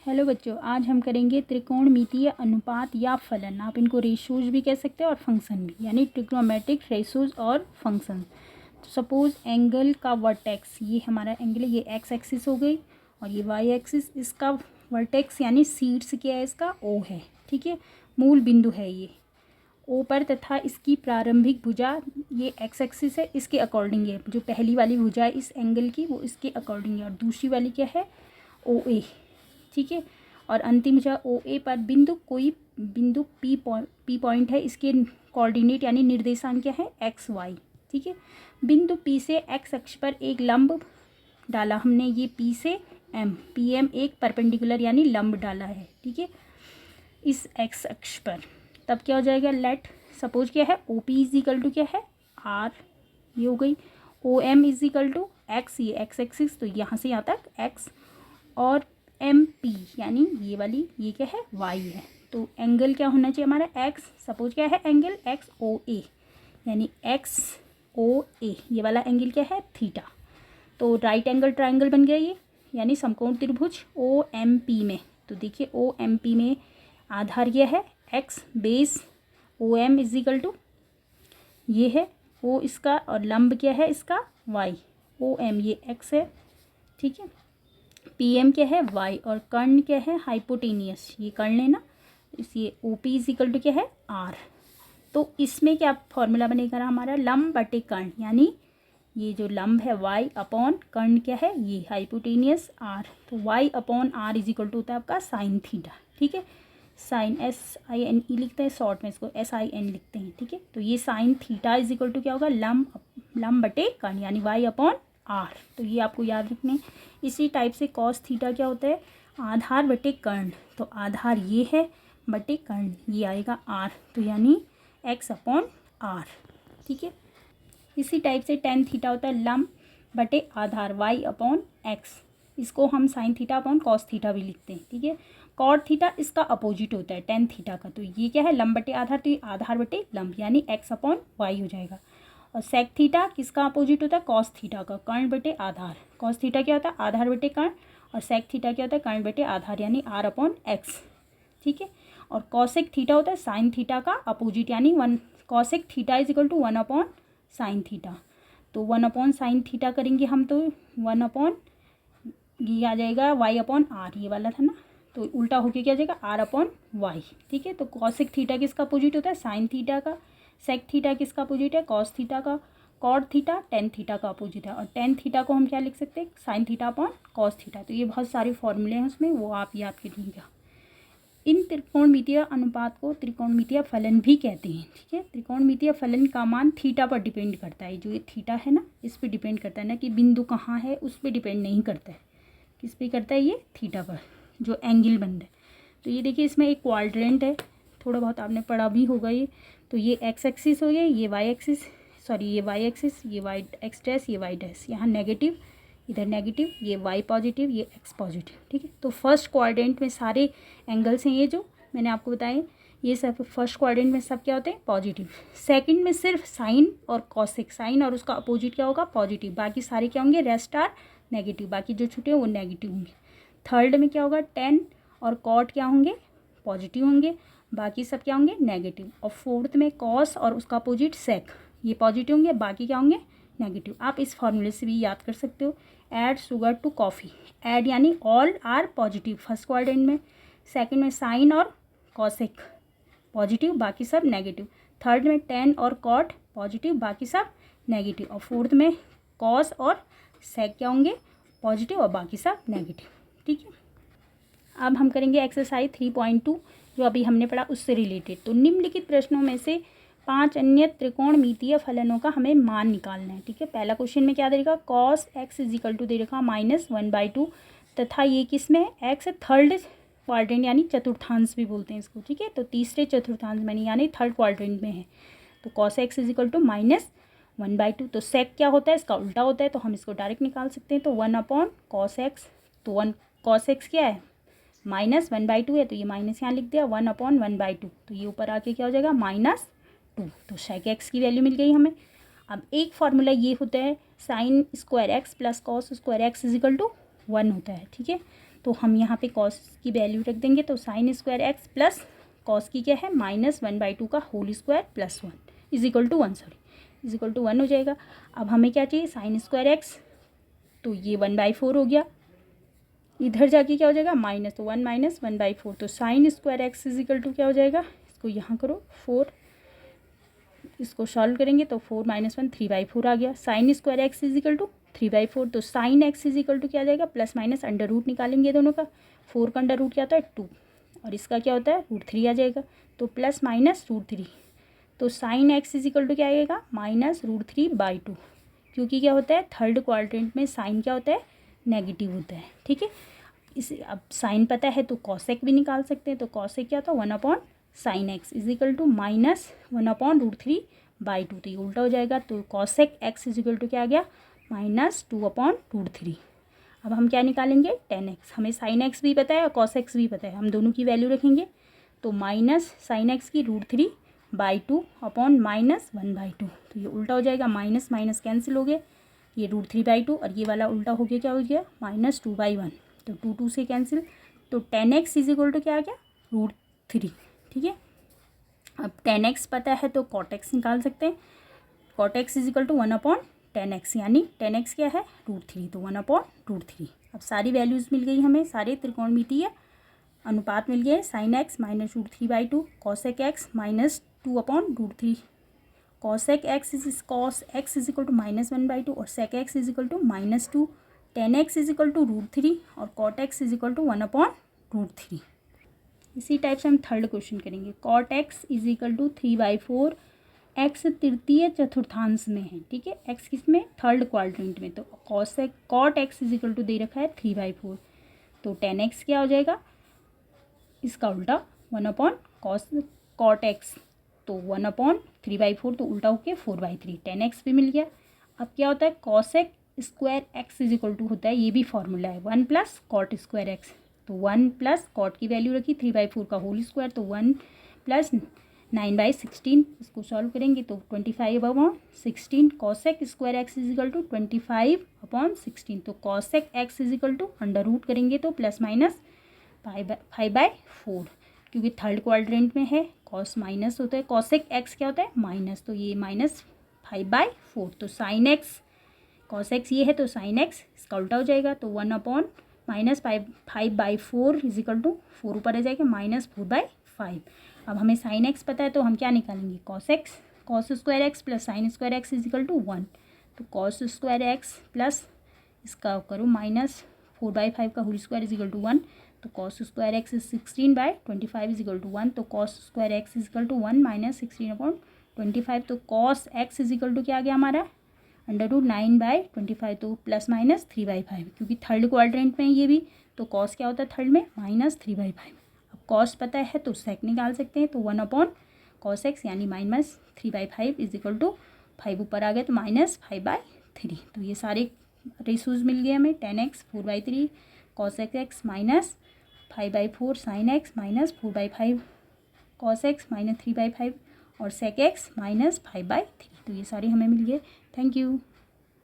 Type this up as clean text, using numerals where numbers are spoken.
Hello बच्चों, आज हम करेंगे त्रिकोणमितीय अनुपात या फलन। आप इनको रेशोज भी कह सकते हैं और फंक्शन भी, यानी ट्रिग्नोमेट्रिक रेशोज और फंक्शन। तो सपोज एंगल का वर्टेक्स, ये हमारा एंगल है, ये एक्स एक्सिस हो गई और ये वाई एक्सिस। इसका वर्टेक्स यानी शीर्ष क्या है, इसका ओ है। ठीक है, मूल बिंदु है ये ओ पर, तथा इसकी प्रारंभिक भुजा ये एक्स एक्सिस है, इसके अकॉर्डिंग है। जो पहली वाली भुजा है इस एंगल की वो इसके अकॉर्डिंग है, और दूसरी वाली क्या है, ओ ए। ठीक है, और अंतिम भुजा ओ ए पर कोई बिंदु पी पॉइंट है, इसके कोऑर्डिनेट यानी निर्देशांक क्या है, एक्स वाई। ठीक है, बिंदु पी से एक्स अक्ष पर एक लंब डाला हमने, ये पी से एम, पी एम एक परपेंडिकुलर यानी लंब डाला है। ठीक है, इस एक्स अक्ष पर, तब क्या हो जाएगा, लेट सपोज क्या है, O P is equal to क्या है, आर, ये हो गई। O M is equal to X, ये एक्स एक्सिस, तो यहाँ से यहाँ तक एक्स, और एम पी यानी ये वाली ये क्या है, वाई है। तो एंगल क्या होना चाहिए हमारा, एक्स, सपोज क्या है एंगल एक्स ओ ए, यानी एक्स ओ ए, ये वाला एंगल क्या है, थीटा। तो राइट एंगल ट्राइंगल बन गया ये, यानी समकोण त्रिभुज ओ एम पी में। तो देखिए ओ एम पी में आधार यह है X, base O M is equal to ये है ओ इसका, और लंब क्या है इसका, वाई। ओ एम ये एक्स है, ठीक है, पी एम क्या है, वाई, और कर्ण क्या है, हाइपोटेनियस, ये कर्ण है ना, इसलिए O P is equal to क्या है, आर। तो इसमें क्या फॉर्मूला बनेगा हमारा, लंब बटे कर्ण, यानी ये जो लंब है वाई अपॉन कर्ण क्या है, ये हाइपोटेनियस आर। तो Y upon R is equal to होता है आपका साइन थीटा। ठीक है, sine S I N E लिखते हैं, शॉर्ट में इसको एस आई एन लिखते हैं। ठीक है, तो ये sine theta is equal to क्या होगा, लंब बटे कर्ण, यानी वाई अपॉन आर। तो ये आपको याद रखने। इसी टाइप से कॉस थीटा क्या होता है, आधार बटे कर्ण। तो आधार ये है बटे कर्ण, ये आएगा आर, तो यानी एक्स अपॉन आर। ठीक है, इसी टाइप से टेन थीटा होता है लंब बटे आधार वाई अपॉन एक्स, इसको हम sine theta upon cos theta भी लिखते हैं। ठीक है, कॉट थीटा इसका अपोजिट होता है टेन थीटा का। तो ये क्या है, लंब बटे आधार, तो ये आधार बटे लंब, यानी एक्स अपॉन वाई हो जाएगा। और सेक थीटा किसका अपोजिट होता है, कॉस थीटा का, कर्ण बटे आधार। कॉस थीटा क्या होता है, आधार बटे कर्ण, और सेक थीटा क्या होता है, कर्ण बटे आधार, यानी आर अपॉन एक्स। ठीक है, और कॉसेक थीटा होता है साइन थीटा का अपोजिट, यानी one, cosec theta is equal to one upon sine theta. तो वन अपॉन साइन थीटा करेंगे हम, तो वन अपॉन ये आ जाएगा वाई अपॉन आर, ये वाला था ना, तो उल्टा होके क्या आ जाएगा, आर अपॉन वाई। ठीक है, तो कॉसेक थीटा किसका अपोजिट होता है, साइन थीटा का। सेक थीटा किसका अपोजिट है, कॉस थीटा का। कॉट थीटा टेन थीटा का अपोजिट है, और टेन थीटा को हम क्या लिख सकते हैं, sine theta upon cos theta. तो ये बहुत सारे फॉर्मूले हैं उसमें, वो आप याद करिएगा। इन त्रिकोणमितीय अनुपात को त्रिकोणमितीय फलन भी कहते हैं। ठीक है, त्रिकोणमितीय फलन का मान थीटा पर डिपेंड करता है। जो ये थीटा है ना, इस पर डिपेंड करता है ना, कि बिंदु कहाँ है उस पर डिपेंड नहीं करता है, किस पे करता है, ये थीटा पर, जो एंगल बन रहा है। तो ये देखिए, इसमें एक क्वाड्रेंट है, थोड़ा बहुत आपने पढ़ा भी होगा ये। तो ये एक्स एक्सिस हो गया, ये वाई एक्सिस, सॉरी ये वाई एक्सिस, ये वाई एक्स डैश, ये वाई डैश, यहाँ नेगेटिव, इधर नेगेटिव, ये वाई पॉजिटिव, ये एक्स पॉजिटिव। ठीक है, तो फर्स्ट क्वाड्रेंट में सारे एंगल्स हैं, ये जो मैंने आपको बताए, ये सब फर्स्ट क्वाड्रेंट में सब क्या होते हैं, पॉजिटिव। सेकंड में सिर्फ साइन और कॉसेक, साइन और उसका अपोजिट क्या होगा, पॉजिटिव। बाकी सारे क्या होंगे, रेस्ट आर नेगेटिव, बाकी जो छूटे हैं वो नेगेटिव होंगे। थर्ड में क्या होगा, टेन और कॉट क्या होंगे, पॉजिटिव होंगे, बाकी सब क्या होंगे, नेगेटिव। और फोर्थ में कॉस और उसका अपोजिट सेक, ये पॉजिटिव होंगे, बाकी क्या होंगे, नेगेटिव। आप इस फॉर्मूले से भी याद कर सकते हो। Add sugar to coffee, add यानी all are positive first quadrant में, सेकंड में साइन और कॉसेक पॉजिटिव, बाकी सब नेगेटिव। थर्ड में टेन और कॉट पॉजिटिव, बाकी सब नेगेटिव। और फोर्थ में कॉस और सेक क्या होंगे, पॉजिटिव, और बाकी सब नेगेटिव। ठीक है, अब हम करेंगे एक्सरसाइज 3.2, जो अभी हमने पढ़ा उससे रिलेटेड। तो निम्नलिखित प्रश्नों में से 5 अन्य त्रिकोणमितीय फलनों का हमें मान निकालना है। ठीक है, पहला क्वेश्चन में क्या दे रखा, cos x is equal to दे रखा -1/2, तथा ये किस में, एक्स थर्ड क्वाड्रेंट, यानी चतुर्थांश भी बोलते हैं इसको। ठीक है, तो तीसरे चतुर्थांश में, यानी थर्ड क्वाड्रेंट में है। तो cos x is equal to -1/2। तो सेक क्या होता है, इसका उल्टा होता है, तो हम इसको डायरेक्ट निकाल सकते हैं। तो 1 अपॉन कॉस एक्स, तो 1 कॉस एक्स क्या है, -1/2 है, तो ये माइनस यहाँ लिख दिया, 1 अपॉन 1/2, तो ये ऊपर आके क्या हो जाएगा, -2। तो सेक एक्स की वैल्यू मिल गई हमें। अब एक फार्मूला ये होता है, sine square X plus cos square X is equal to 1 होता है। ठीक है, तो हम यहाँ पे कॉस की वैल्यू रख देंगे, तो sine square X plus cos की क्या है -1/2 का whole square plus 1 is equal to 1 हो जाएगा। अब हमें क्या चाहिए साइन स्क्वायर एक्स, तो ये 1/4 हो गया, इधर जाके क्या हो जाएगा माइनस, तो 1 - 1/4, तो sine square X is equal to क्या हो जाएगा, इसको यहाँ करो 4, इसको सॉल्व करेंगे तो 4 - 1 3/4 आ गया। Sine square X is equal to 3/4, तो sine X is equal to क्या आ जाएगा प्लस माइनस अंडर रूट निकालेंगे दोनों का, 4 का अंडर रूट क्या होता है 2 और इसका क्या होता है √3 आ जाएगा, तो प्लस माइनस √3, तो sine X is equal to क्या आएगा -√3/2, क्योंकि क्या होता है थर्ड क्वाड्रेंट में साइन क्या होता है नेगेटिव होता है। ठीक है, इस अब साइन पता है तो कॉसेक भी निकाल सकते हैं, तो कॉसेक क्या था 1/sin x is equal to -1/√3/2, तो ये उल्टा हो जाएगा, तो cosec x is equal to क्या आ गया -2/√3। अब हम क्या निकालेंगे tan x, हमें sin x भी पता है और cos x भी पता है, हम दोनों की वैल्यू रखेंगे, तो -sin x की √3/2 अपॉन -1/2, तो ये उल्टा हो जाएगा, माइनस माइनस कैंसिल हो गए, ये √3/2 और ये वाला उल्टा हो गया क्या हो गया -2/1, तो 2 से कैंसिल, तो tan x is equal to क्या आ गया √3। ठीक है, अब tan x पता है तो cot x निकाल सकते हैं, cot x is equal to 1/tan x, यानी tan x क्या है √3, तो 1/√3। अब सारी वैल्यूज़ मिल गई हमें, सारे त्रिकोणमितीय अनुपात मिल गए, sine X -√3/2, cosec X -2/√3, cosec X is equal to -1/2 और sec X is equal to -2, tan x is equal to √3 और cot x is equal to 1/√3। इसी टाइप से हम थर्ड क्वेश्चन करेंगे, cot x is equal to 3/4, x तृतीय चतुर्थांश में है। ठीक है, x किस में थर्ड क्वाड्रेंट में, तो cot x is equal to दे रखा है 3/4, तो tan x क्या हो जाएगा इसका उल्टा 1/cot x, तो 1/3/4, तो उल्टा होके 4/3, tan x भी मिल गया। अब क्या होता है cosec square x is equal to होता है, ये भी फॉर्मूला है 1 + cot स्क्वायर x, तो 1 + cot की वैल्यू रखी 3/4 का होल स्क्वायर, तो 1 + 9/16, इसको सॉल्व करेंगे तो 25/16, cosec square x is equal to 25/16, तो cosec x is equal to under root करेंगे तो प्लस माइनस 5/4, क्योंकि थर्ड क्वाड्रेंट में है cos माइनस होता है, cosec x क्या होता है माइनस, तो ये -5/4, तो sin x cos x ये है तो sin x इसका उल्टा हो जाएगा, तो 1/-5/4 इज इक्वल टू 4 ऊपर आ जाएगा -4/5। अब हमें sin x पता है तो हम क्या निकालेंगे cos square X plus sine square X is equal to 1, तो cos स्क्वायर एक्स प्लस इसका करो -4/5 का whole square is equal to 1, तो cos square X is 16/25 is equal to 1, तो cos square X is equal to 1 - 16/25, तो cos x is equal to क्या आ गया हमारा √9/25, तो प्लस माइनस 3/5, क्योंकि थर्ड क्वाड्रेंट में ये भी, तो cos क्या होता है थर्ड में -3/5। अब cos पता है तो sec निकाल सकते हैं, तो 1/cos x यानी -3/5 इज इक्वल टू 5 ऊपर आ गया तो -5/3, तो ये सारे रेशोज मिल गए हमें, tan x 4/3, cosec x -5/4, sin x -4/5, cos x -3/5 और sec x -5/3, तो ये सारे हमें मिल गए। Thank you.